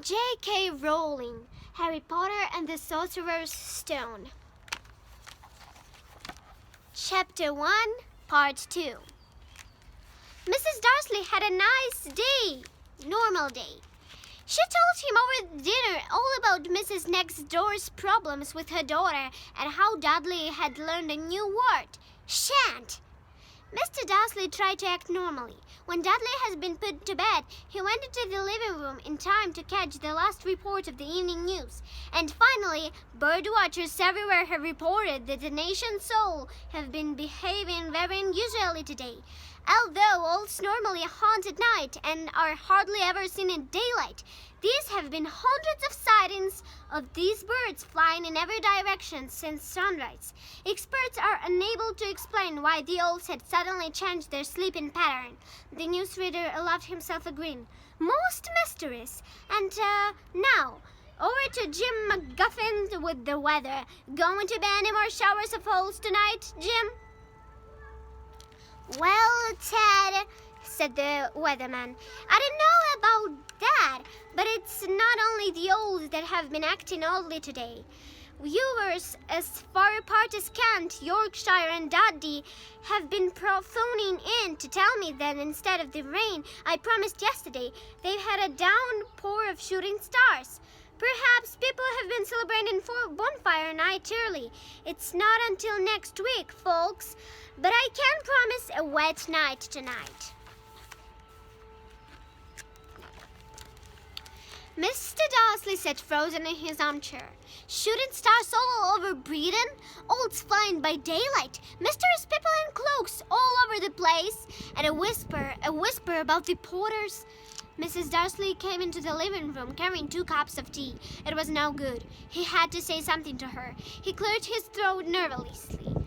J.K. Rowling, Harry Potter and the Sorcerer's Stone. Chapter 1, Part 2. Mrs. Darcy had a nice day, normal day. She told him over dinner all about Mrs. Next Door's problems with her daughter and how Dudley had learned a new word, shan't. Mr. Darcy tried to act normally. When Dudley had been put to bed, he went into the living room in time to catch the last report of the evening news. And finally, bird watchers everywhere have reported that the nation's soul have been behaving very unusually today. Although owls normally haunt at night and are hardly ever seen in daylight, these have been hundreds of sightings of these birds flying in every direction since sunrise. Experts are unable to explain why the owls had suddenly changed their sleeping pattern. The newsreader allowed himself a grin. Most mysterious. And now, over to Jim McGuffin with the weather. Going to be any more showers of owls tonight, Jim? Well, Ted, said the weatherman, I don't know about that, but it's not only the owls that have been acting oddly today. Viewers as far apart as Kent, Yorkshire and Dundee have been phoning in to tell me that instead of the rain I promised yesterday, they've had a downpour of shooting stars. Perhaps people have been celebrating bonfire night early. It's not until next week, folks, but I can promise a wet night tonight. Mr. Darcy sat frozen in his armchair. Shooting stars all over Britain, owls flying by daylight, mysterious people in cloaks all over the place, and a whisper about the Potters. Mrs. Darcy came into the living room carrying 2 cups of tea. It was no good. He had to say something to her. He cleared his throat nervously.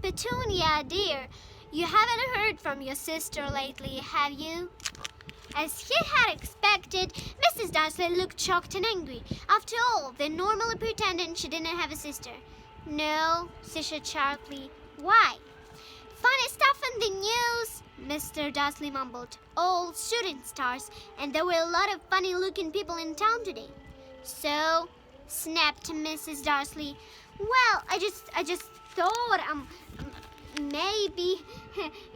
Petunia, dear, you haven't heard from your sister lately, have you? As he had expected, Mrs. Darcy looked shocked and angry. After all, they normally pretended she didn't have a sister. No, she said sharply. Why? Funny stuff in the news, Mr. Darcy mumbled. All shooting stars, and there were a lot of funny-looking people in town today. So, snapped Mrs. Darcy. Well, I just thought, maybe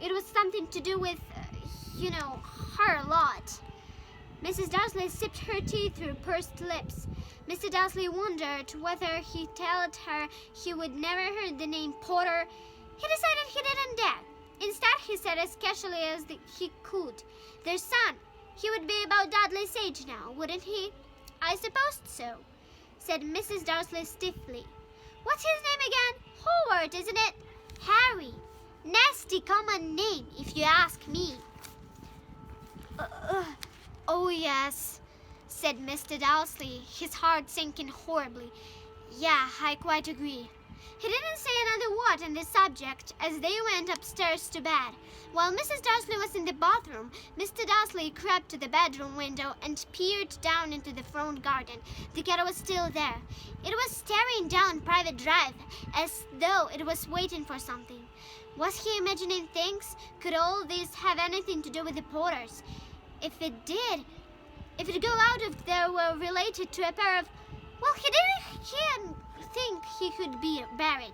it was something to do with, her a lot. Mrs. Darcy sipped her tea through pursed lips. Mr. Darcy wondered whether he told her he would never heard the name Potter. He decided he didn't dare. Instead, he said as casually as he could, their son. He would be about Dudley's age now, wouldn't he? I suppose so, said Mrs. Darcy stiffly. What's his name again? Howard, isn't it? Harry. Nasty common name, if you ask me. Oh, yes, said Mr. Darcy, his heart sinking horribly. Yeah, I quite agree. He didn't say another word on this subject as they went upstairs to bed. While Mrs. Darcy was in the bathroom, Mr. Darcy crept to the bedroom window and peered down into the front garden. The cat was still there. It was staring down Private Drive as though it was waiting for something. Was he imagining things? Could all this have anything to do with the Potters? If it did, if it go out if they were related to a pair of... Well, he didn't think he could be buried.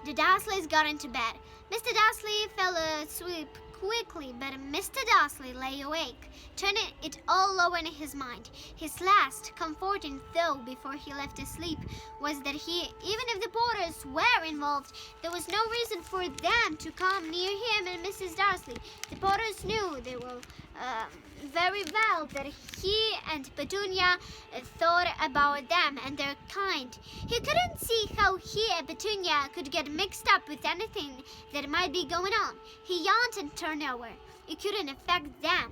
The Dursleys got into bed. Mr. Darcy fell asleep quickly, but Mr. Darcy lay awake, turning it all over in his mind. His last comforting thought before he left asleep was that even if the Potters were involved, there was no reason for them to come near him and Mrs. Darcy. The Potters knew they were very well that he and Petunia thought about them and their kind. He couldn't see how he and Petunia could get mixed up with anything that might be going on. He yawned and turned over. It couldn't affect them.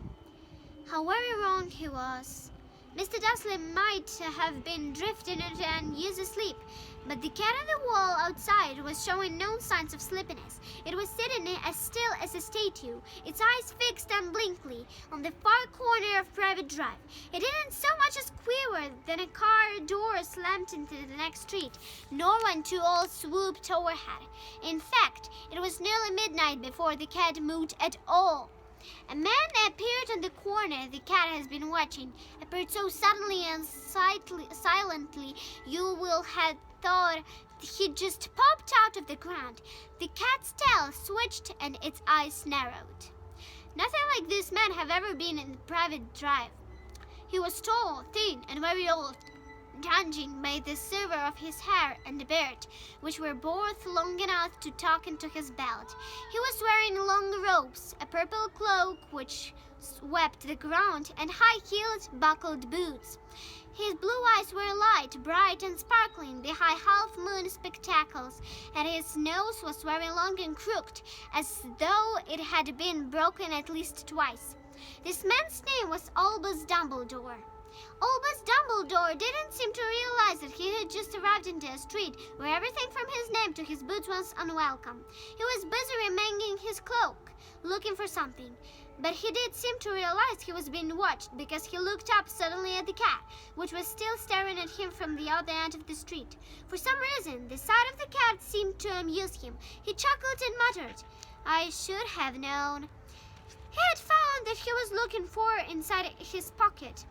However wrong he was, Mr. Darcy might have been drifting into uneasy sleep, but the cat on the wall outside was showing no signs of sleepiness. It was sitting as still as a statue, its eyes fixed unblinkingly on the far corner of Private Drive. It didn't so much as quiver than a car door slammed into the next street, nor when 2 owls swooped overhead. In fact, it was nearly midnight before the cat moved at all. A man appeared on the corner the cat has been watching, appeared so suddenly and silently you will have thought he just popped out of the ground. The cat's tail switched and its eyes narrowed. Nothing like this man have ever been in the private drive. He was tall, thin, and very old, judging by the silver of his hair and the beard, which were both long enough to tuck into his belt. He was wearing long robes, a purple cloak which swept the ground, and high-heeled, buckled boots. His blue eyes were light, bright, and sparkling behind half-moon spectacles, and his nose was very long and crooked, as though it had been broken at least twice. This man's name was Albus Dumbledore. Albus Dumbledore didn't seem to realize that he had just arrived into a street where everything from his name to his boots was unwelcome. He was busy remangling his cloak, looking for something. But he did seem to realize he was being watched because he looked up suddenly at the cat, which was still staring at him from the other end of the street. For some reason, the sight of the cat seemed to amuse him. He chuckled and muttered, "I should have known." He had found that he was looking for inside his pocket.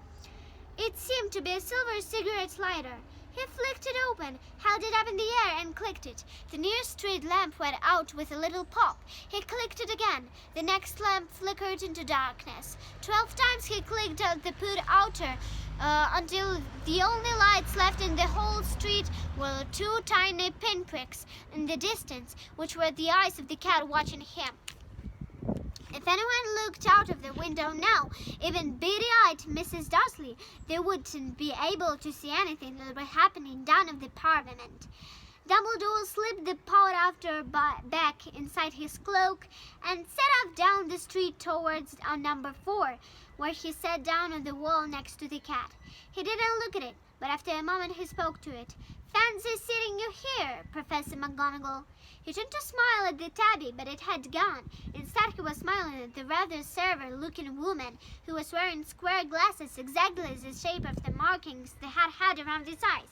It seemed to be a silver cigarette lighter. He flicked it open, held it up in the air, and clicked it. The nearest street lamp went out with a little pop. He clicked it again. The next lamp flickered into darkness. 12 times he clicked out the put outer until the only lights left in the whole street were 2 tiny pinpricks in the distance, which were the eyes of the cat watching him. If anyone looked out of the window now, even beady-eyed Mrs. Dursley, they wouldn't be able to see anything that was happening down of the pavement. Dumbledore slipped the pot after back inside his cloak and set off down the street towards number 4, where he sat down on the wall next to the cat. He didn't look at it, but after a moment he spoke to it. "Fancy seeing you here, Professor McGonagall." He turned to smile at the tabby, but it had gone. Instead, he was smiling at the rather severe-looking woman who was wearing square glasses exactly the shape of the markings the hat had around its eyes.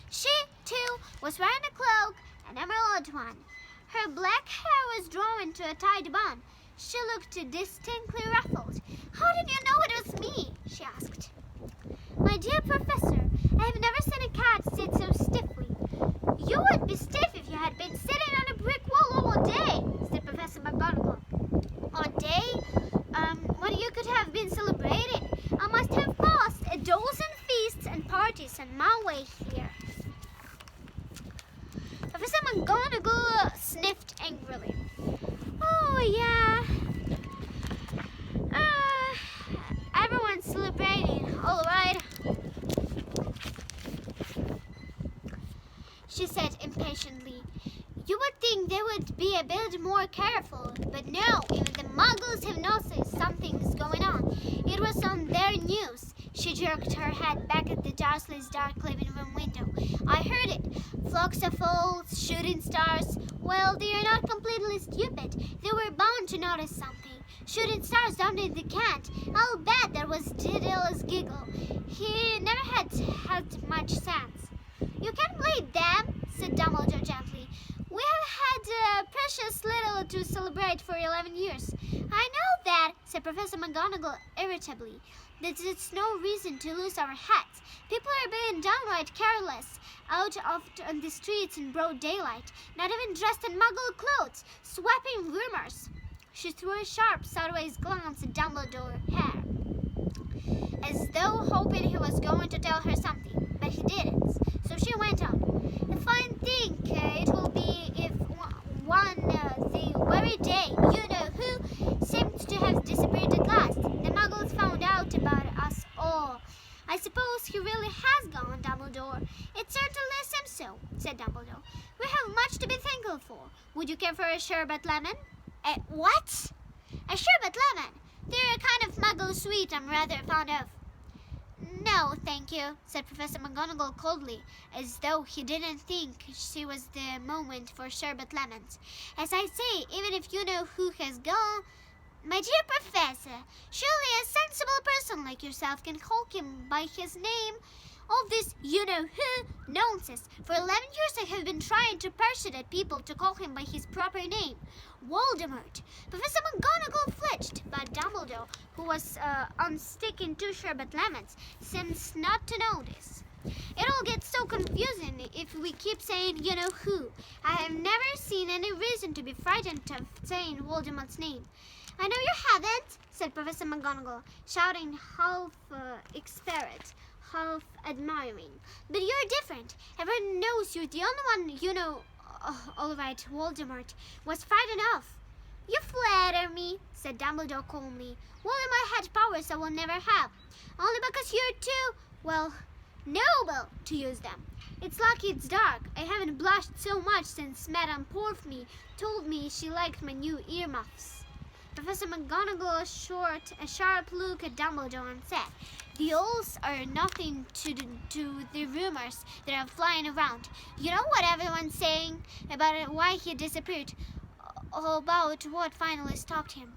She, too, was wearing a cloak, an emerald one. Her black hair was drawn into a tight bun. She looked distinctly ruffled. "How did you know it was me?" she asked. "My dear Professor, I have never seen a cat sit so stiffly." "You would be stiff if you had been sitting on a brick wall all day," said Professor McGonagall. "All day? When you could have been celebrating. I must have passed a dozen feasts and parties on my way here." Professor McGonagall sniffed angrily. "Oh, yeah. Everyone's celebrating, all right," she said impatiently. "You would think they would be a bit more careful, but no, even the Muggles have noticed something's going on. It was on their news." She jerked her head back at the Dursleys' dark living room window. "I heard it. Flocks of owls, shooting stars. Well, they are not completely stupid. They were bound to notice something. Shooting stars down in the Kent. I'll bet that was Diddle's Giggle. He never had much sense." "You can't blame them," said Dumbledore gently. "We have had precious little to celebrate for 11 years. "I know that," said Professor McGonagall irritably. "But it's no reason to lose our heads. People are being downright careless out on the streets in broad daylight, not even dressed in Muggle clothes, swapping rumors." She threw a sharp, sideways glance at Dumbledore hair, as though hoping he was going to tell her something, but he didn't. So she went on. "If I think it will be if the very day you-know-who seemed to have disappeared at last, the Muggles found out about us all. I suppose he really has gone, Dumbledore." "It certainly seems so," said Dumbledore. "We have much to be thankful for. Would you care for a sherbet lemon?" What?" "A sherbet lemon. They're a kind of Muggle sweet I'm rather fond of." "No, thank you," said Professor McGonagall coldly, as though he didn't think she was the moment for sherbet lemons. "As I say, even if you know who has gone—" "My dear Professor, surely a sensible person like yourself can call him by his name. All this you-know-who nonsense. For 11 years I have been trying to persuade people to call him by his proper name, Voldemort. Professor McGonagall flinched, but Dumbledore, who was on sticking two sherbet lemons, seems not to notice. It all gets so confusing if we keep saying you-know-who. I have never seen any reason to be frightened of saying Voldemort's name. I know you haven't, said Professor McGonagall, shouting half experiment, half admiring. But you're different. Everyone knows you're the only one you know. All right, Voldemort was frightened off. You flatter me, said Dumbledore calmly. Voldemort had powers I will never have. Only because you're too, well, noble to use them. It's lucky it's dark. I haven't blushed so much since Madame Porfme told me she liked my new earmuffs. Professor McGonagall shot a sharp look at Dumbledore and said, the owls are nothing to the rumors that are flying around. You know what everyone's saying about why he disappeared? About what finally stopped him?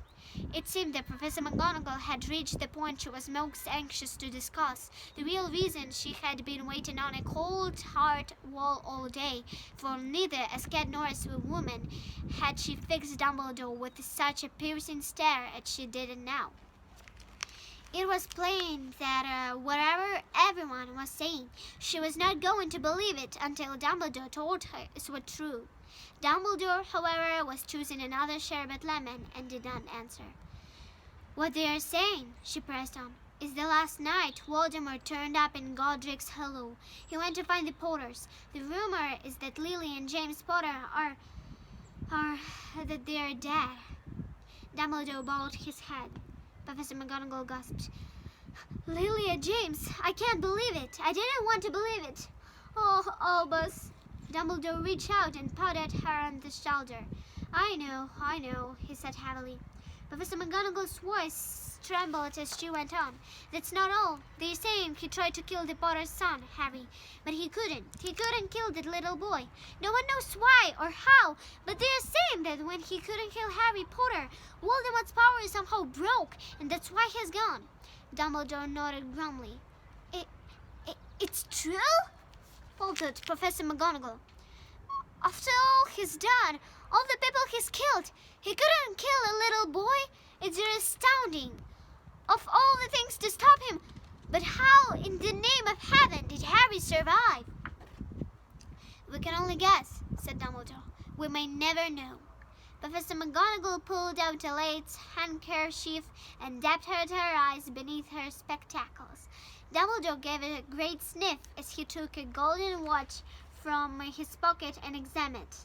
It seemed that Professor McGonagall had reached the point she was most anxious to discuss. The real reason she had been waiting on a cold, hard wall all day, for neither a scared nor a sweet woman had she fixed Dumbledore with such a piercing stare as she did it now. It was plain that whatever everyone was saying, she was not going to believe it until Dumbledore told her it was true. Dumbledore, however, was choosing another sherbet lemon and did not answer. What they are saying, she pressed on, is that last night Voldemort turned up in Godric's Hollow. He went to find the Potters. The rumor is that Lily and James Potter are that they are dead. Dumbledore bowed his head. Professor McGonagall gasped. Lily and James, I can't believe it. I didn't want to believe it. Oh, Albus. Dumbledore reached out and patted her on the shoulder. I know, he said heavily. Professor McGonagall's voice trembled as she went on. That's not all. They're saying he tried to kill the Potter's son, Harry. But he couldn't. He couldn't kill that little boy. No one knows why or how, but they're saying that when he couldn't kill Harry Potter, Voldemort's power somehow broke, and that's why he's gone. Dumbledore nodded glumly. It's true? Faltered Professor McGonagall. After all he's done, all the people he's killed, he couldn't kill a little boy? It's astounding. Of all the things to stop him, but how in the name of heaven did Harry survive? We can only guess, said Dumbledore. We may never know. Professor McGonagall pulled out a lace handkerchief and dabbed her at her eyes beneath her spectacles. Dumbledore gave it a great sniff as he took a golden watch from his pocket and examined it.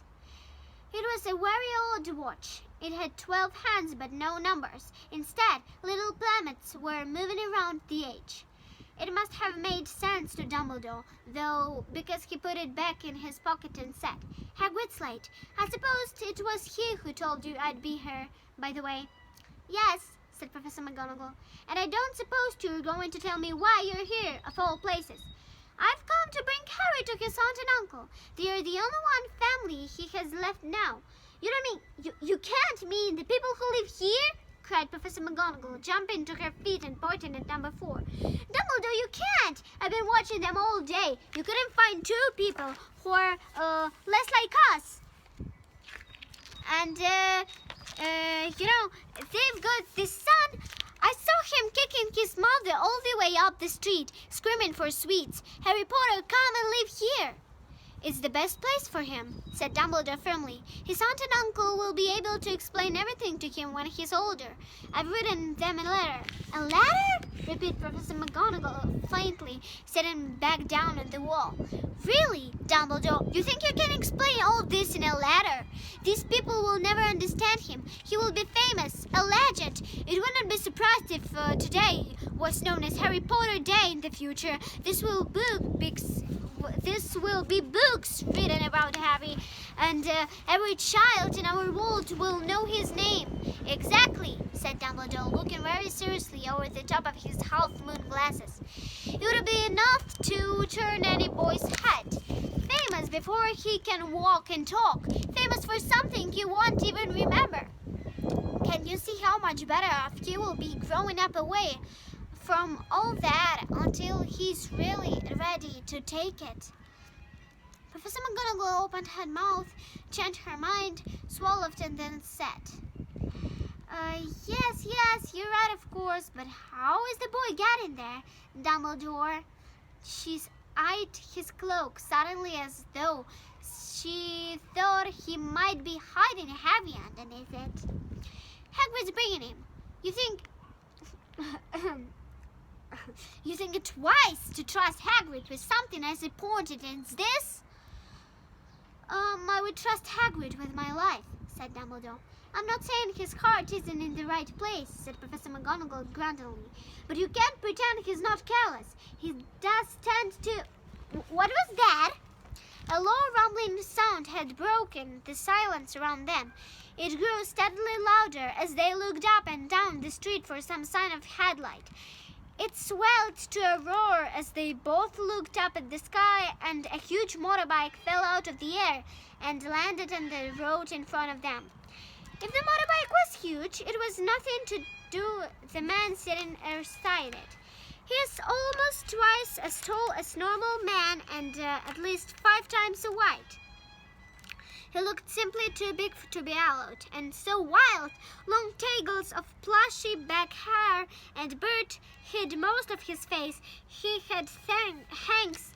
It was a very old watch. It had 12 hands but no numbers. Instead, little planets were moving around the edge. It must have made sense to Dumbledore, though, because he put it back in his pocket and said, Hagrid's late. I suppose it was he who told you I'd be here, by the way. Yes, said Professor McGonagall, and I don't suppose you're going to tell me why you're here, of all places. I've come to bring Harry to his aunt and uncle. They are the only one family he has left now. You don't mean, you can't mean the people who live here? Cried Professor McGonagall, jumping to her feet and pointing at number 4. Dumbledore, you can't! I've been watching them all day. You couldn't find 2 people who are less like us. And, they've got this son. I saw him kicking his mother all the way up the street, screaming for sweets. Harry Potter, come and live here. It's the best place for him, said Dumbledore firmly. His aunt and uncle will be able to explain everything to him when he's older. I've written them a letter. A letter? Repeated Professor McGonagall faintly, sitting back down on the wall. Really, Dumbledore, you think you can explain all this in a letter? These people will never understand him. He will be famous, a legend. It wouldn't be surprised if today was known as Harry Potter Day in the future. This will be books written about Harry, and every child in our world will know his name. Exactly, said Dumbledore, looking very seriously over the top of his half-moon glasses. It would be enough to turn any boy's head. Famous before he can walk and talk. Famous for something he won't even remember. Can you see how much better off he will be growing up away from all that until he's really ready to take it. Professor McGonagall opened her mouth, changed her mind, swallowed, and then said, Yes, you're right, of course, but how is the boy getting there, Dumbledore? She's eyed his cloak suddenly as though she thought he might be hiding heavy underneath it. Hagrid's bringing him. You think... you think it wise to trust Hagrid with something as important as this? I would trust Hagrid with my life, said Dumbledore. I'm not saying his heart isn't in the right place, said Professor McGonagall grandly. But you can't pretend he's not careless. He does tend to... What was that? A low rumbling sound had broken the silence around them. It grew steadily louder as they looked up and down the street for some sign of headlight. It swelled to a roar as they both looked up at the sky, and a huge motorbike fell out of the air and landed on the road in front of them. If the motorbike was huge, it was nothing to do the man sitting beside it. He is almost twice as tall as normal man and at least 5 times so wide. He looked simply too big to be allowed, and so wild, long tangles of plushy back hair and beard hid most of his face. He had hands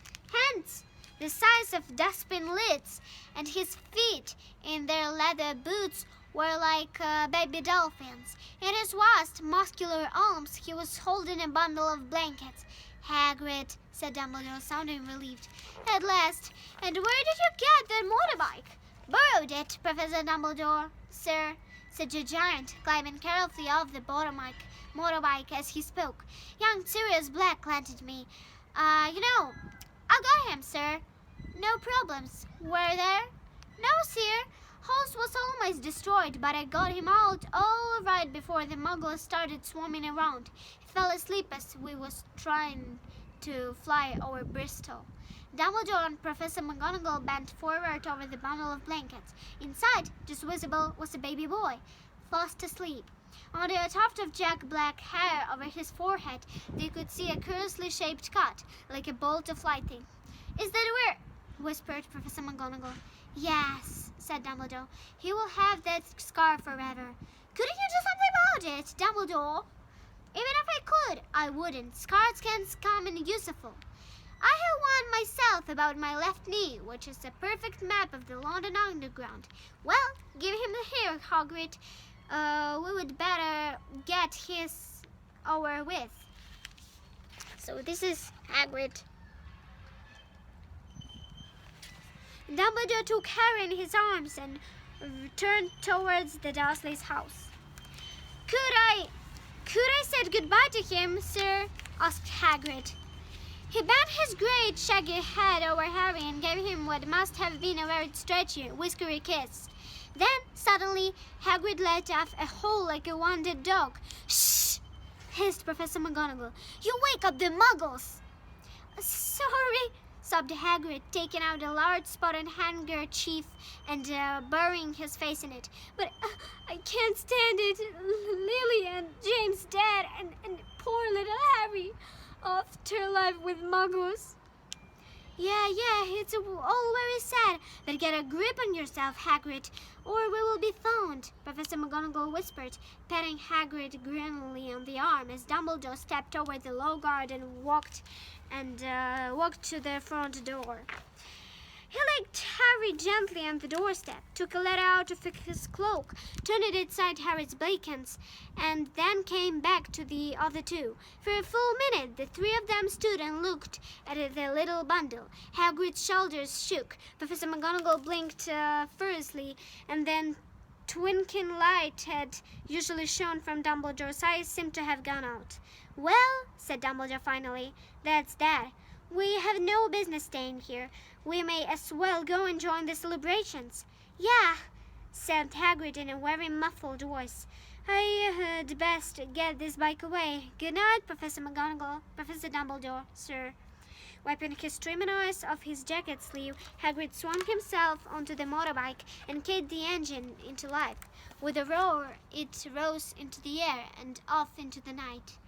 the size of dustbin lids, and his feet in their leather boots were like baby dolphins. In his vast, muscular arms, he was holding a bundle of blankets. Hagrid, said Dumbledore, sounding relieved. At last. And where did you get that motorbike? Borrowed it, Professor Dumbledore, sir, said the giant, climbing carefully off the motorbike as he spoke. Young Sirius Black lent it me. I got him, sir. No problems. Were there? No, sir. House was almost destroyed, but I got him out all right before the muggles started swarming around. He fell asleep as we was trying to fly over Bristol. Dumbledore and Professor McGonagall bent forward over the bundle of blankets. Inside, just visible, was a baby boy, fast asleep. Under a tuft of jet black hair over his forehead, they could see a curiously shaped cut, like a bolt of lightning. Is that where? Whispered Professor McGonagall. Yes, said Dumbledore. He will have that scar forever. Couldn't you do something about it, Dumbledore? Even if I could, I wouldn't. Scars can come in useful. I have one myself about my left knee, which is a perfect map of the London Underground. Well, give him here, Hagrid. We would better get his over with. So this is Hagrid. Dumbledore took Harry in his arms and turned towards the Dursleys' house. Could I say goodbye to him, sir? Asked Hagrid. He bent his great shaggy head over Harry and gave him what must have been a very stretchy, whiskery kiss. Then, suddenly, Hagrid let off a howl like a wounded dog. Shh! Hissed Professor McGonagall. You wake up the muggles! Sorry, sobbed Hagrid, taking out a large spotted handkerchief and burying his face in it. But I can't stand it. Lily and James dead, and poor little Harry after life with muggles. Yeah, it's all very sad. But get a grip on yourself, Hagrid, or we will be found, Professor McGonagall whispered, patting Hagrid grimly on the arm as Dumbledore stepped over the low guard and walked to the front door. He laid Harry gently on the doorstep, took a letter out of his cloak, turned it inside Harry's blankets, and then came back to the other two. For a full minute, the 3 of them stood and looked at the little bundle. Hagrid's shoulders shook. Professor McGonagall blinked furiously, and then twinkling light had usually shone from Dumbledore's eyes seemed to have gone out. Well, said Dumbledore finally, that's that. We have no business staying here. We may as well go and join the celebrations. Yeah, said Hagrid in a very muffled voice. I had best get this bike away. Good night, Professor McGonagall. Professor Dumbledore, sir. Wiping his streaming eyes off his jacket sleeve, Hagrid swung himself onto the motorbike and kicked the engine into life. With a roar, it rose into the air and off into the night.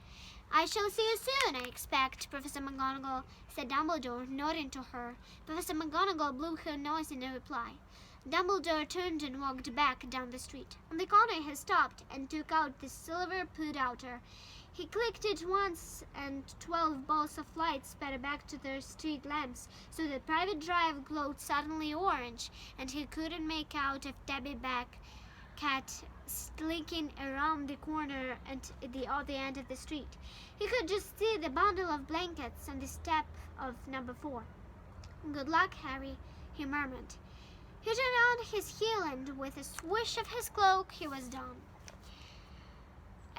I shall see you soon, I expect, Professor McGonagall, said Dumbledore, nodding to her. Professor McGonagall blew her nose in reply. Dumbledore turned and walked back down the street. On the corner he stopped and took out the silver put-outer. He clicked it once and 12 balls of light sped back to their street lamps, so the private drive glowed suddenly orange, and he couldn't make out if Tabby Cat slinking around the corner and at the other end of the street. He could just see the bundle of blankets on the step of number 4. Good luck, Harry, he murmured. He turned on his heel and with a swish of his cloak he was gone.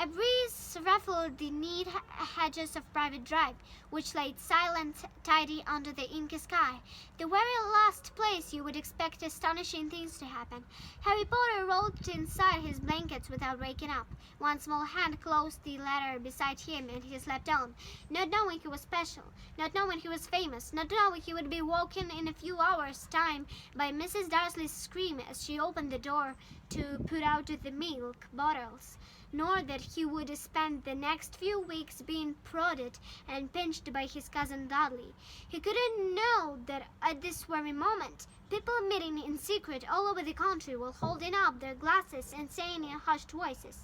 A breeze ruffled the neat hedges of Private Drive, which lay silent, tidy under the inky sky, the very last place you would expect astonishing things to happen. Harry Potter rolled inside his blankets without waking up. One small hand closed the ladder beside him and he slept on, not knowing he was special, not knowing he was famous, not knowing he would be woken in a few hours' time by Mrs. Dursley's scream as she opened the door to put out the milk bottles, nor that he would spend the next few weeks being prodded and pinched by his cousin Dudley. He couldn't know that at this very moment, people meeting in secret all over the country were holding up their glasses and saying in hushed voices,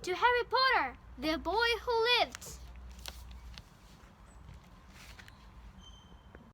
"To Harry Potter, the boy who lived!"